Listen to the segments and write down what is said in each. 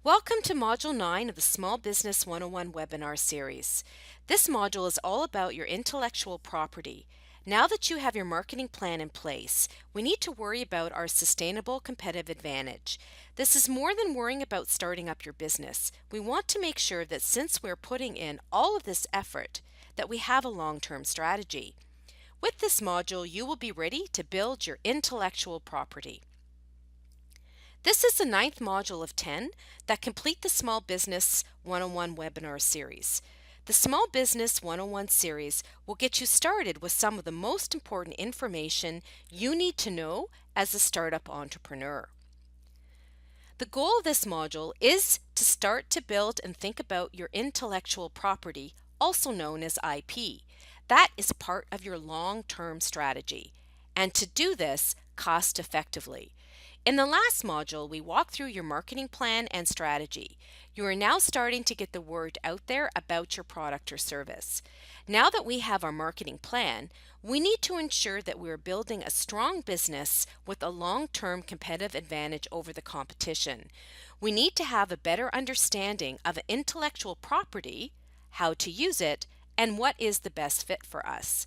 Welcome to Module 9 of the Small Business 101 webinar series. This module is all about your intellectual property. Now that you have your marketing plan in place, we need to worry about our sustainable competitive advantage. This is more than worrying about starting up your business. We want to make sure that since we're putting in all of this effort, that we have a long-term strategy. With this module, you will be ready to build your intellectual property. This is the 9th module of 10 that complete the Small Business 101 webinar series. The Small Business 101 series will get you started with some of the most important information you need to know as a startup entrepreneur. The goal of this module is to start to build and think about your intellectual property, also known as IP. That is part of your long-term strategy, and to do this cost effectively. In the last module, we walked through your marketing plan and strategy. You are now starting to get the word out there about your product or service. Now that we have our marketing plan, we need to ensure that we are building a strong business with a long-term competitive advantage over the competition. We need to have a better understanding of intellectual property, how to use it, and what is the best fit for us.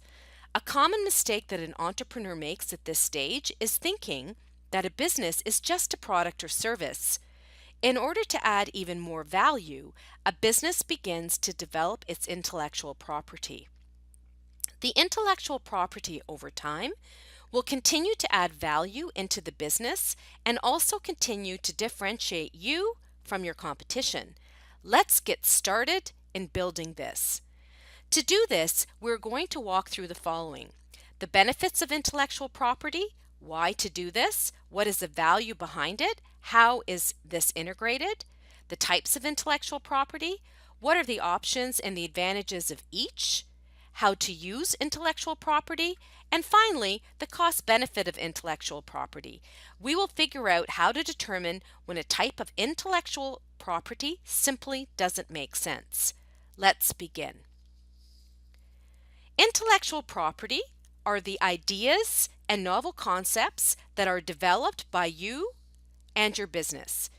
A common mistake that an entrepreneur makes at this stage is thinking that a business is just a product or service. In order to add even more value, a business begins to develop its intellectual property. The intellectual property over time will continue to add value into the business and also continue to differentiate you from your competition. Let's get started in building this. To do this, we're going to walk through the following: the benefits of intellectual property, why to do this, what is the value behind it, how is this integrated, the types of intellectual property, what are the options and the advantages of each, how to use intellectual property, and finally, the cost-benefit of intellectual property. We will figure out how to determine when a type of intellectual property simply doesn't make sense. Let's begin. Intellectual property are the ideas and novel concepts that are developed by you and your business.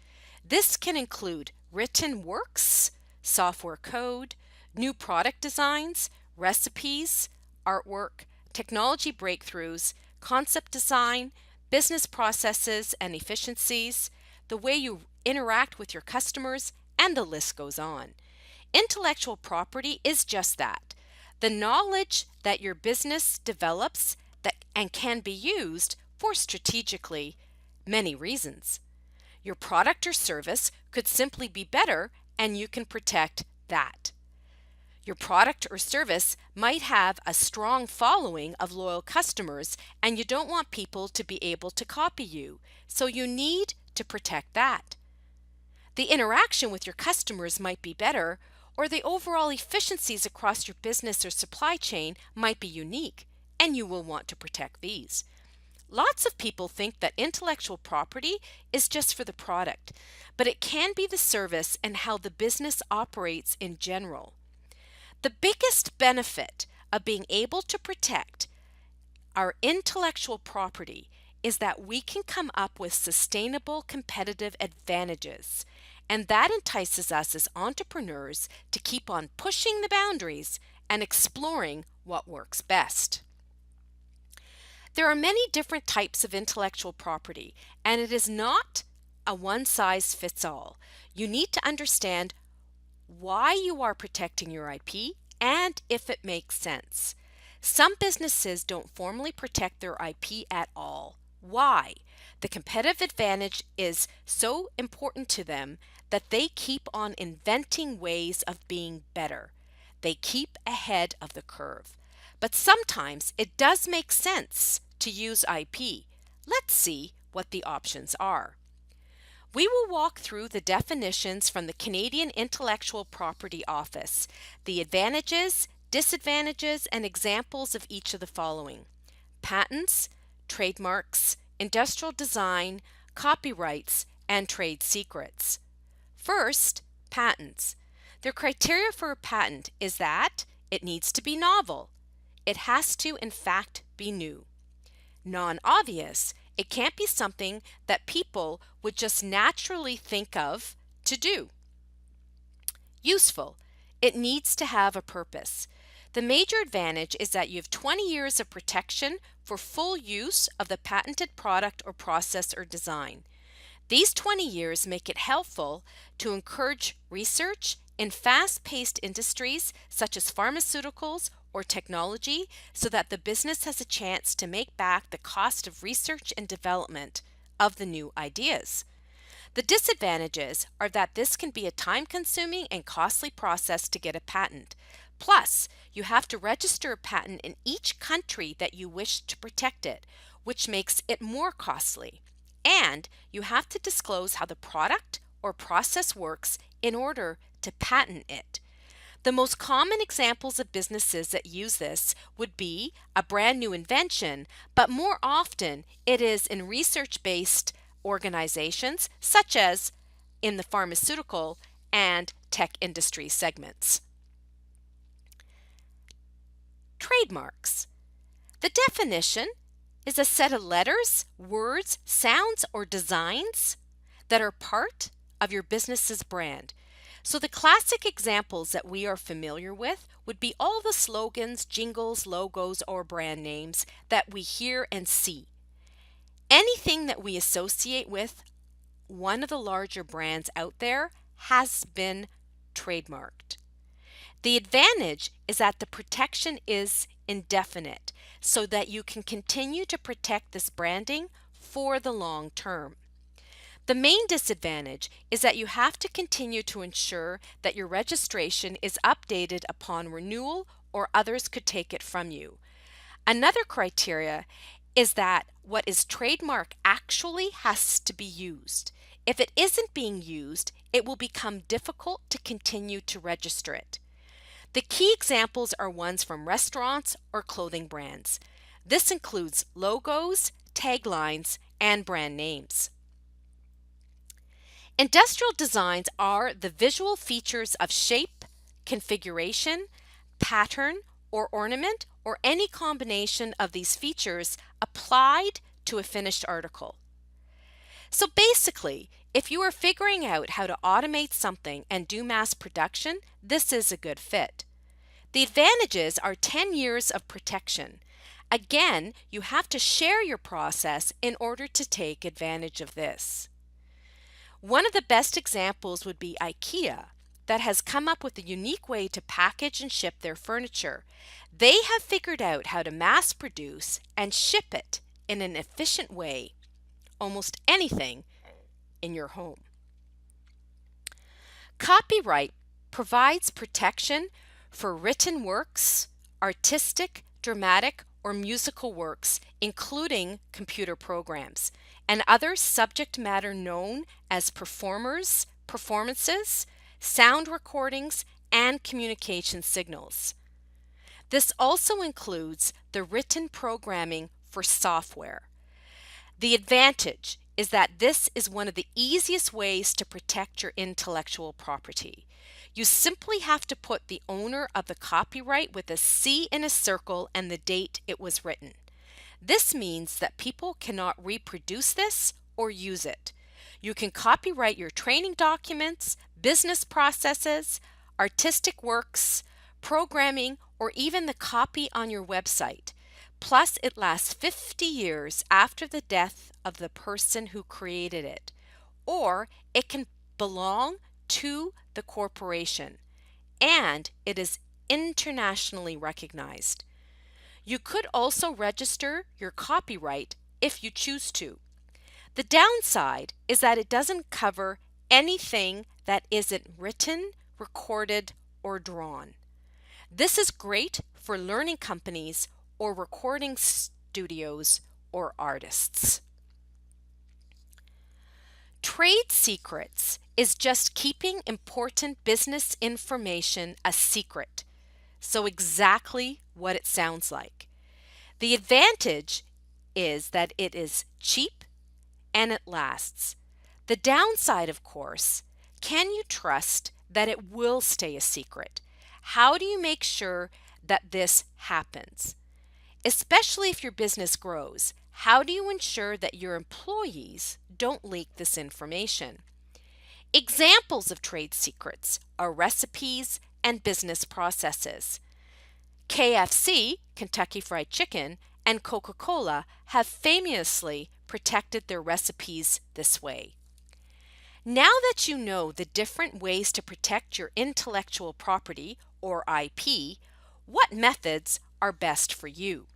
This can include written works, software code, new product designs, recipes, artwork, technology breakthroughs, concept design, business processes and efficiencies, the way you interact with your customers, and the list goes on. Intellectual property is just that: the knowledge that your business develops and can be used for strategically many reasons. Your product or service could simply be better, and you can protect that. Your product or service might have a strong following of loyal customers, and you don't want people to be able to copy you, so you need to protect that. The interaction with your customers might be better, or the overall efficiencies across your business or supply chain might be unique, and you will want to protect these. Lots of people think that intellectual property is just for the product, but it can be the service and how the business operates in general. The biggest benefit of being able to protect our intellectual property is that we can come up with sustainable competitive advantages, and that entices us as entrepreneurs to keep on pushing the boundaries and exploring what works best. There are many different types of intellectual property, and it is not a one-size-fits-all. You need to understand why you are protecting your IP and if it makes sense. Some businesses don't formally protect their IP at all. Why? The competitive advantage is so important to them that they keep on inventing ways of being better. They keep ahead of the curve. But sometimes it does make sense to use IP. Let's see what the options are. We will walk through the definitions from the Canadian Intellectual Property Office, the advantages, disadvantages, and examples of each of the following: patents, trademarks, industrial design, copyrights, and trade secrets. First, patents. The criteria for a patent is that it needs to be novel. It has to, in fact, be new. Non-obvious. It can't be something that people would just naturally think of to do. Useful. It needs to have a purpose. The major advantage is that you have 20 years of protection for full use of the patented product or process or design. These 20 years make it helpful to encourage research in fast-paced industries such as pharmaceuticals or technology so that the business has a chance to make back the cost of research and development of the new ideas. The disadvantages are that this can be a time-consuming and costly process to get a patent. Plus, you have to register a patent in each country that you wish to protect it, which makes it more costly. And you have to disclose how the product or process works in order to patent it. The most common examples of businesses that use this would be a brand new invention, but more often it is in research-based organizations such as in the pharmaceutical and tech industry segments. Trademarks. The definition is a set of letters, words, sounds, or designs that are part of your business's brand. So the classic examples that we are familiar with would be all the slogans, jingles, logos, or brand names that we hear and see. Anything that we associate with one of the larger brands out there has been trademarked. The advantage is that the protection is indefinite, so that you can continue to protect this branding for the long term. The main disadvantage is that you have to continue to ensure that your registration is updated upon renewal or others could take it from you. Another criteria is that what is trademark actually has to be used. If it isn't being used, it will become difficult to continue to register it. The key examples are ones from restaurants or clothing brands. This includes logos, taglines, and brand names. Industrial designs are the visual features of shape, configuration, pattern, or ornament, or any combination of these features applied to a finished article. So basically, if you are figuring out how to automate something and do mass production, this is a good fit. The advantages are 10 years of protection. Again, you have to share your process in order to take advantage of this. One of the best examples would be IKEA, that has come up with a unique way to package and ship their furniture. They have figured out how to mass produce and ship it in an efficient way, almost anything in your home. Copyright provides protection for written works, artistic, dramatic, or musical works, including computer programs, and other subject matter known as performances, sound recordings, and communication signals. This also includes the written programming for software. The advantage is that this is one of the easiest ways to protect your intellectual property. You simply have to put the owner of the copyright with a C in a circle and the date it was written. This means that people cannot reproduce this or use it. You can copyright your training documents, business processes, artistic works, programming, or even the copy on your website. Plus, it lasts 50 years after the death of the person who created it, or it can belong to the corporation, and it is internationally recognized. You could also register your copyright if you choose to. The downside is that it doesn't cover anything that isn't written, recorded, or drawn. This is great for learning companies or recording studios or artists. Trade secrets is just keeping important business information a secret. So exactly what it sounds like. The advantage is that it is cheap and it lasts. The downside, of course, can you trust that it will stay a secret? How do you make sure that this happens? Especially if your business grows, how do you ensure that your employees don't leak this information? Examples of trade secrets are recipes and business processes. KFC, Kentucky Fried Chicken, and Coca-Cola have famously protected their recipes this way. Now that you know the different ways to protect your intellectual property, or IP, what methods are best for you?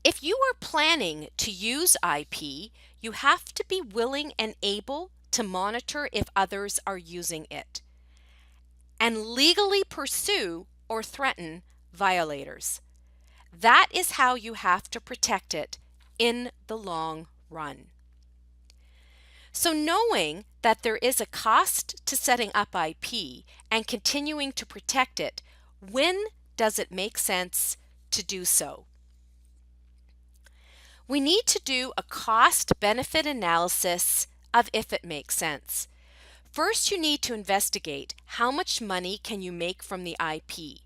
If you are planning to use IP, you have to be willing and able to monitor if others are using it, and legally pursue or threaten violators. That is how you have to protect it in the long run. So knowing that there is a cost to setting up IP and continuing to protect it, when does it make sense to do so? We need to do a cost-benefit analysis of if it makes sense. First, you need to investigate how much money can you make from the IP.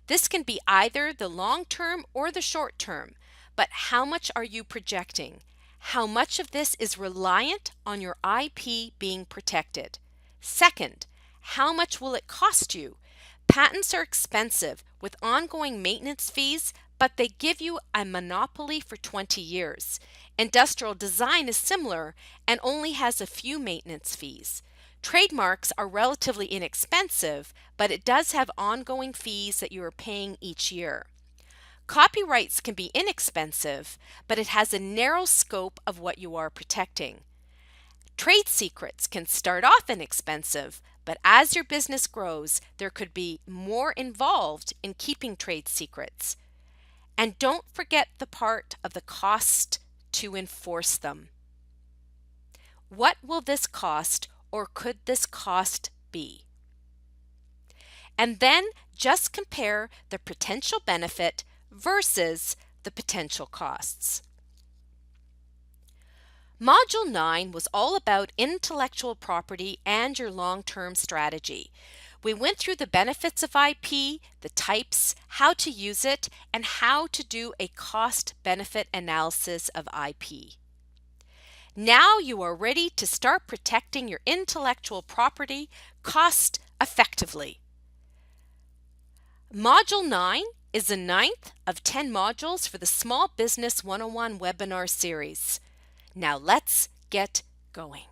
This can be either the long term or the short term, but how much are you projecting? How much of this is reliant on your IP being protected? Second, how much will it cost you? Patents are expensive with ongoing maintenance fees, but they give you a monopoly for 20 years. Industrial design is similar and only has a few maintenance fees. Trademarks are relatively inexpensive, but it does have ongoing fees that you are paying each year. Copyrights can be inexpensive, but it has a narrow scope of what you are protecting. Trade secrets can start off inexpensive, but as your business grows, there could be more involved in keeping trade secrets. And don't forget the part of the cost to enforce them. What will this cost, or could this cost be? And then just compare the potential benefit versus the potential costs. Module 9 was all about intellectual property and your long-term strategy. We went through the benefits of IP, the types, how to use it, and how to do a cost-benefit analysis of IP. Now you are ready to start protecting your intellectual property cost-effectively. Module 9 is the 9th of 10 modules for the Small Business 101 webinar series. Now let's get going.